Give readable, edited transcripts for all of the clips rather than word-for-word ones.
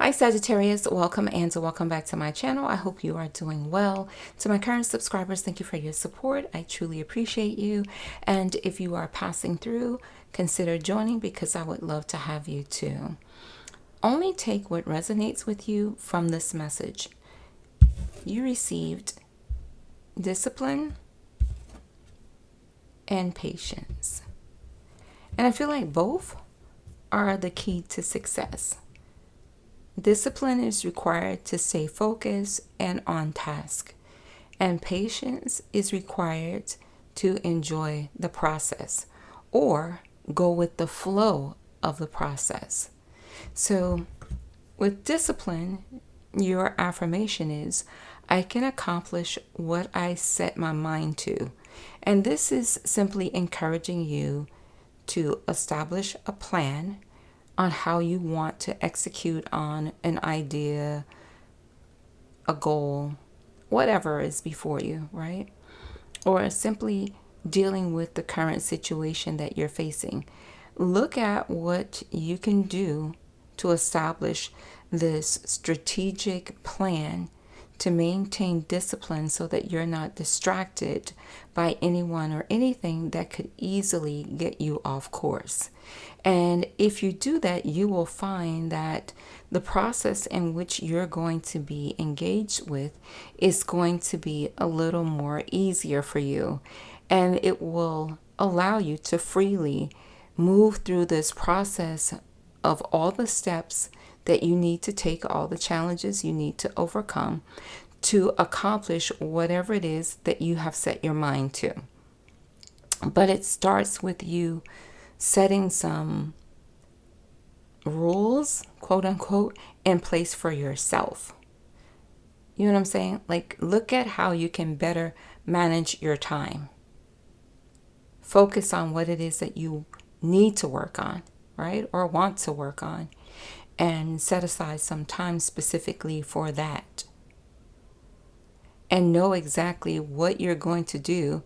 Hi Sagittarius, welcome and welcome back to my channel. I hope you are doing well. To my current subscribers, thank you for your support. I truly appreciate you. And if you are passing through, consider joining because I would love to have you too. Only take what resonates with you from this message. You received discipline and patience. And I feel like both are the key to success. Discipline is required to stay focused and on task, and patience is required to enjoy the process or go with the flow of the process. So, with discipline, your affirmation is, I can accomplish what I set my mind to. And this is simply encouraging you to establish a plan on how you want to execute on an idea, a goal, whatever is before you, right? Or simply dealing with the current situation that you're facing. Look at what you can do to establish this strategic plan to maintain discipline so that you're not distracted by anyone or anything that could easily get you off course. And if you do that, you will find that the process in which you're going to be engaged with is going to be a little more easier for you. And it will allow you to freely move through this process of all the steps that you need to take, all the challenges you need to overcome to accomplish whatever it is that you have set your mind to. But it starts with you setting some rules, quote unquote, in place for yourself. You know what I'm saying? Like, look at how you can better manage your time. Focus on what it is that you need to work on, right? Or want to work on. And set aside some time specifically for that. And know exactly what you're going to do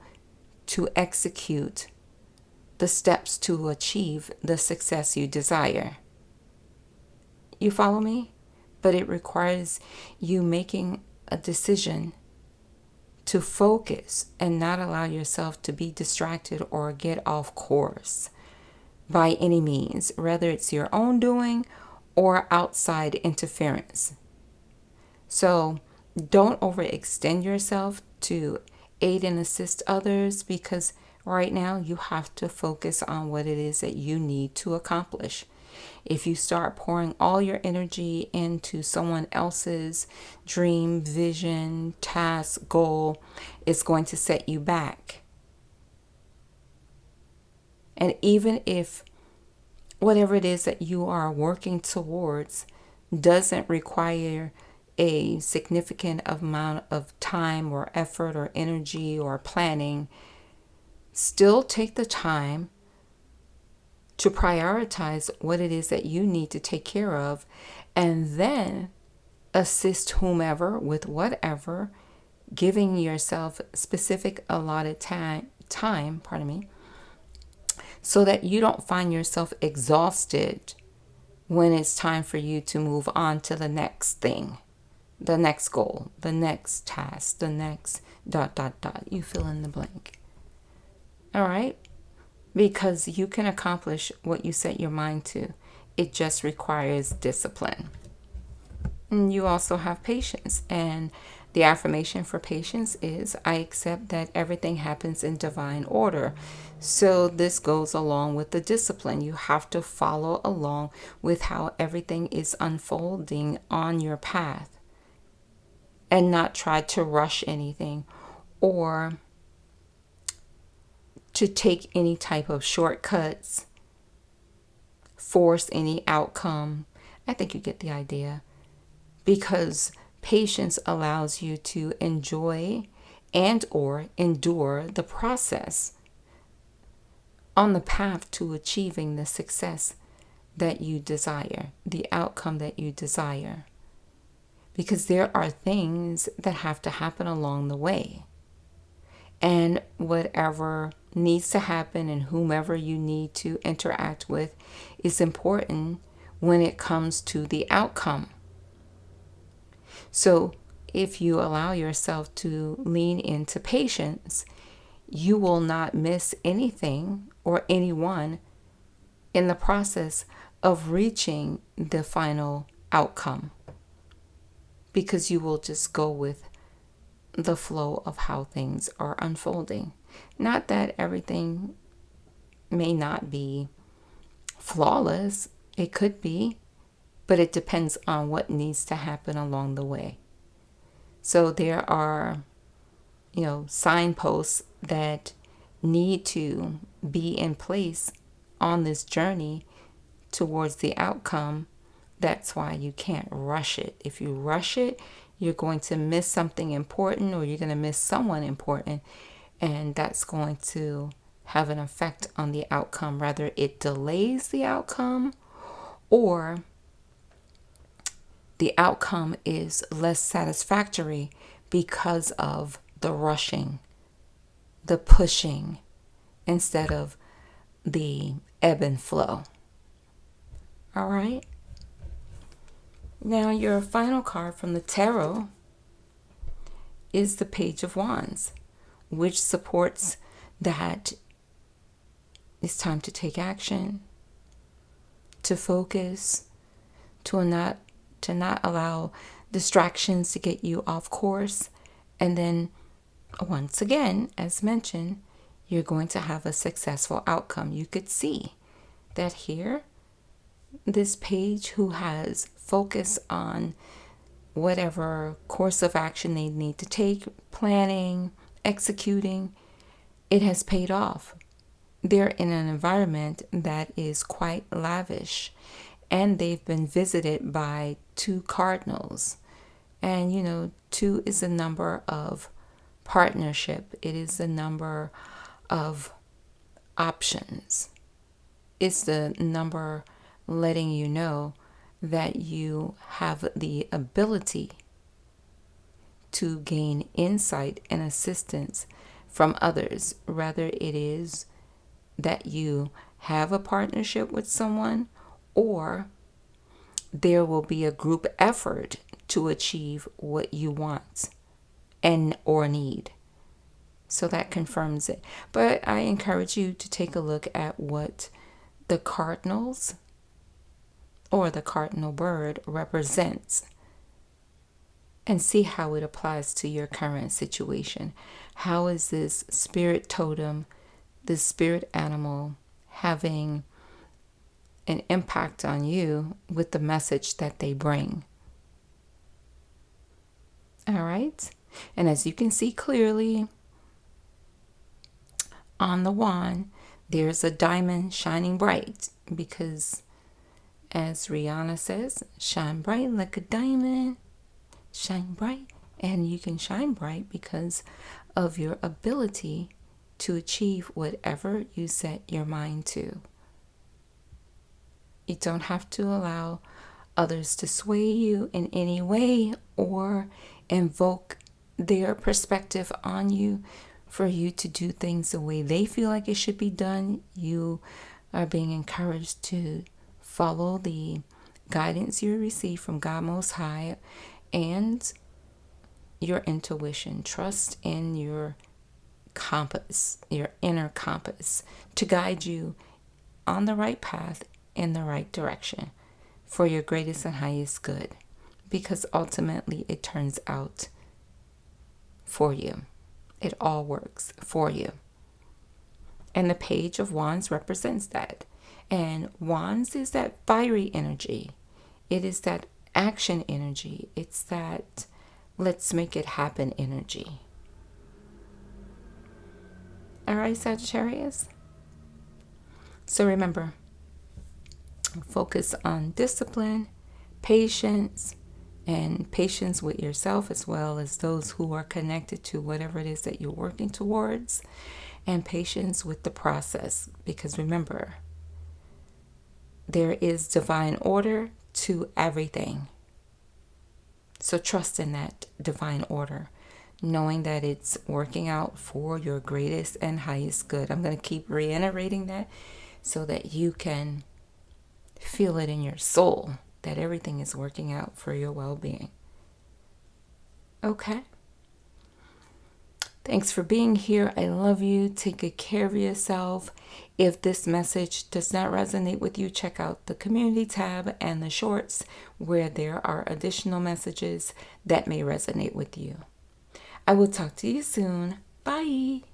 to execute the steps to achieve the success you desire. You follow me? But it requires you making a decision to focus and not allow yourself to be distracted or get off course by any means, whether it's your own doing or outside interference. So don't overextend yourself to aid and assist others, because right now you have to focus on what it is that you need to accomplish. If you start pouring all your energy into someone else's dream, vision, task, goal, it's going to set you back. And even if whatever it is that you are working towards doesn't require a significant amount of time or effort or energy or planning, still take the time to prioritize what it is that you need to take care of, and then assist whomever with whatever, giving yourself specific allotted time, so that you don't find yourself exhausted when it's time for you to move on to the next thing, the next goal, the next task, the next ... You fill in the blank. All right? Because you can accomplish what you set your mind to. It just requires discipline. And you also have patience. And the affirmation for patience is, I accept that everything happens in divine order. So this goes along with the discipline. You have to follow along with how everything is unfolding on your path, and not try to rush anything or to take any type of shortcuts, force any outcome. I think you get the idea. Because patience allows you to enjoy and or endure the process on the path to achieving the success that you desire, the outcome that you desire. Because there are things that have to happen along the way. And whatever needs to happen and whomever you need to interact with is important when it comes to the outcome. So if you allow yourself to lean into patience, you will not miss anything or anyone in the process of reaching the final outcome, because you will just go with the flow of how things are unfolding. Not that everything may not be flawless, it could be, but it depends on what needs to happen along the way. So there are, signposts that need to be in place on this journey towards the outcome. That's why you can't rush it. If you rush it, you're going to miss something important, or you're going to miss someone important, and that's going to have an effect on the outcome. Rather, it delays the outcome, or the outcome is less satisfactory because of the rushing, the pushing, instead of the ebb and flow. All right. Now, your final card from the tarot is the Page of Wands, which supports that it's time to take action, to focus, to not allow distractions to get you off course. And then, once again, as mentioned, you're going to have a successful outcome. You could see that here, this page who has focus on whatever course of action they need to take, planning, executing, it has paid off. They're in an environment that is quite lavish, and they've been visited by 2 cardinals. And 2 is a number of partnership. It is the number of options. It's the number letting you know that you have the ability to gain insight and assistance from others. Rather, it is that you have a partnership with someone, or there will be a group effort to achieve what you want and or need. So that confirms it. But I encourage you to take a look at what the cardinals or the cardinal bird represents, and see how it applies to your current situation. How is this spirit totem, this spirit animal, having an impact on you with the message that they bring? All right. And as you can see clearly on the wand, there's a diamond shining bright, because as Rihanna says, shine bright like a diamond, shine bright. And you can shine bright because of your ability to achieve whatever you set your mind to. You don't have to allow others to sway you in any way or invoke their perspective on you for you to do things the way they feel like it should be done. You are being encouraged to follow the guidance you receive from God Most High and your intuition. Trust in your compass, your inner compass, to guide you on the right path in the right direction for your greatest and highest good, because ultimately it turns out for you. It all works for you. And the Page of Wands represents that. And Wands is that fiery energy. It is that action energy. It's that let's make it happen energy. All right, Sagittarius. So remember, focus on discipline, patience, and patience with yourself as well as those who are connected to whatever it is that you're working towards, and patience with the process. Because remember, there is divine order to everything. So trust in that divine order, knowing that it's working out for your greatest and highest good. I'm going to keep reiterating that so that you can feel it in your soul, that everything is working out for your well-being. Okay? Thanks for being here. I love you. Take good care of yourself. If this message does not resonate with you, check out the community tab and the shorts where there are additional messages that may resonate with you. I will talk to you soon. Bye.